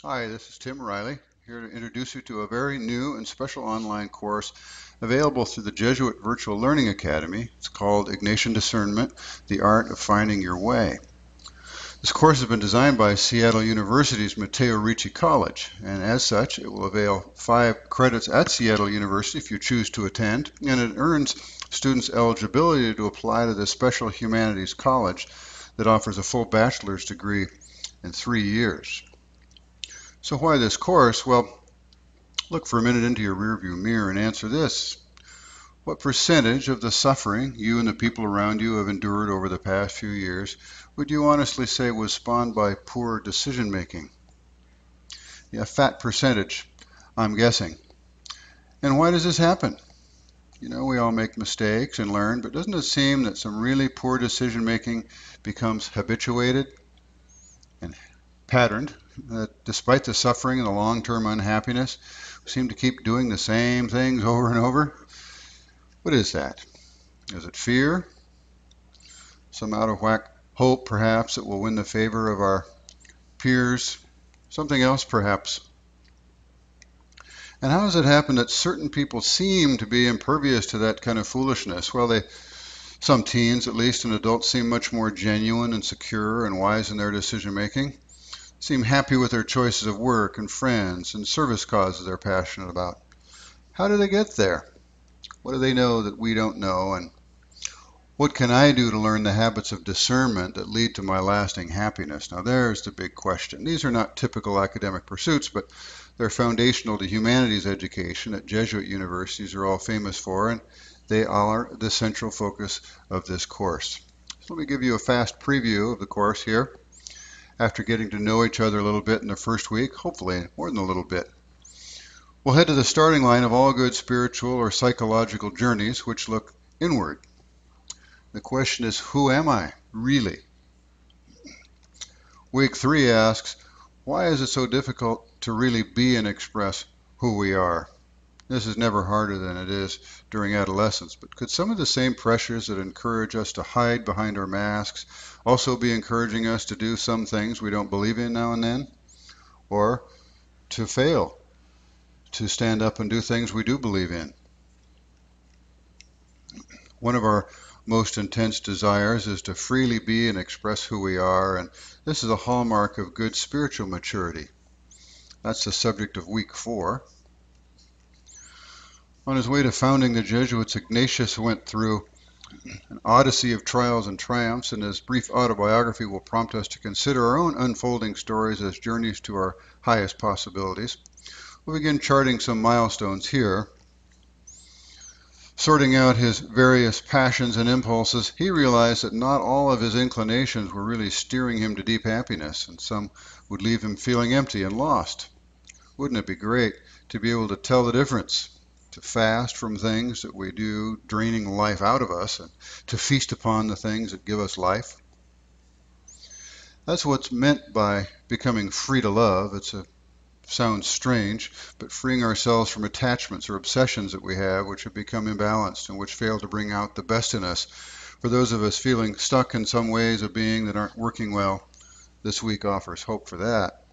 Hi, this is Tim Riley, here to introduce you to a very new and special online course available through the Jesuit Virtual Learning Academy. It's called Ignatian Discernment, The Art of Finding Your Way. This course has been designed by Seattle University's Matteo Ricci College, and as such, it will avail 5 credits at Seattle University if you choose to attend, and it earns students eligibility to apply to the Special Humanities College that offers a full bachelor's degree in 3 years. So why this course? Well, look for a minute into your rearview mirror and answer this. What percentage of the suffering you and the people around you have endured over the past few years would you honestly say was spawned by poor decision making? Yeah, fat percentage, I'm guessing. And why does this happen? We all make mistakes and learn, but doesn't it seem that some really poor decision making becomes habituated and patterned? That despite the suffering and the long-term unhappiness, we seem to keep doing the same things over and over? What is that? Is it fear? Some out of whack hope, perhaps, that will win the favor of our peers? Something else, perhaps? And how does it happen that certain people seem to be impervious to that kind of foolishness? Well, some teens, at least, and adults seem much more genuine and secure and wise in their decision making, seem happy with their choices of work and friends and service causes they're passionate about. How do they get there? What do they know that we don't know? And what can I do to learn the habits of discernment that lead to my lasting happiness? Now, there's the big question. These are not typical academic pursuits, but they're foundational to humanities education that Jesuit universities are all famous for, and they are the central focus of this course. So let me give you a fast preview of the course here. After getting to know each other a little bit in the first week, hopefully more than a little bit, we'll head to the starting line of all good spiritual or psychological journeys, which look inward. The question is, who am I, really? Week 3 asks, why is it so difficult to really be and express who we are? This is never harder than it is during adolescence, but could some of the same pressures that encourage us to hide behind our masks also be encouraging us to do some things we don't believe in now and then? Or to fail, to stand up and do things we do believe in? One of our most intense desires is to freely be and express who we are, and this is a hallmark of good spiritual maturity. That's the subject of week 4. On his way to founding the Jesuits, Ignatius went through an odyssey of trials and triumphs, and his brief autobiography will prompt us to consider our own unfolding stories as journeys to our highest possibilities. We'll begin charting some milestones here. Sorting out his various passions and impulses, he realized that not all of his inclinations were really steering him to deep happiness, and some would leave him feeling empty and lost. Wouldn't it be great to be able to tell the difference? To fast from things that we do, draining life out of us, and to feast upon the things that give us life? That's what's meant by becoming free to love. Sounds strange, but freeing ourselves from attachments or obsessions that we have which have become imbalanced and which fail to bring out the best in us. For those of us feeling stuck in some ways of being that aren't working well, this week offers hope for that.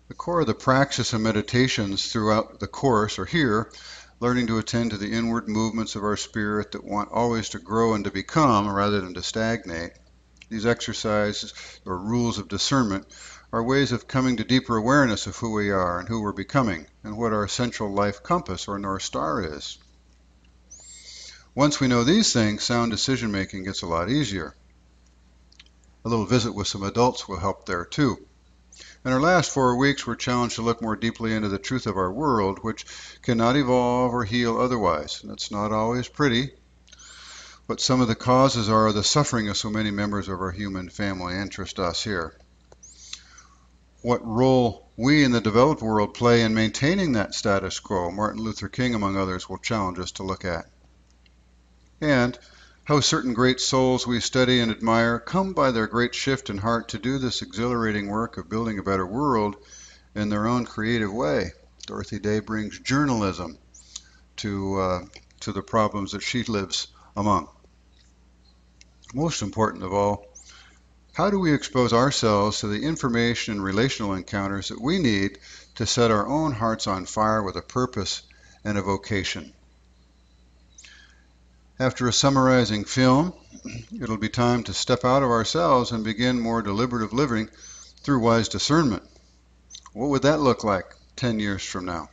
The core of the praxis and meditations throughout the course are here, learning to attend to the inward movements of our spirit that want always to grow and to become rather than to stagnate. These exercises or rules of discernment are ways of coming to deeper awareness of who we are and who we're becoming and what our central life compass or North Star is. Once we know these things, sound decision making gets a lot easier. A little visit with some adults will help there too. In our last 4 weeks, we're challenged to look more deeply into the truth of our world, which cannot evolve or heal otherwise. And it's not always pretty. What some of the causes are the suffering of so many members of our human family interest us here. What role we in the developed world play in maintaining that status quo, Martin Luther King, among others, will challenge us to look at. And how certain great souls we study and admire come by their great shift in heart to do this exhilarating work of building a better world in their own creative way. Dorothy Day brings journalism to the problems that she lives among. Most important of all, How do we expose ourselves to the information and relational encounters that we need to set our own hearts on fire with a purpose and a vocation? After a summarizing film, it'll be time to step out of ourselves and begin more deliberative living through wise discernment. What would that look like 10 years from now?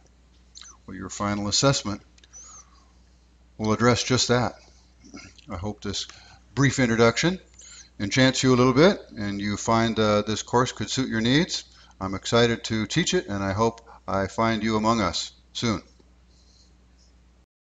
Well, your final assessment will address just that. I hope this brief introduction enchants you a little bit and you find this course could suit your needs. I'm excited to teach it, and I hope I find you among us soon.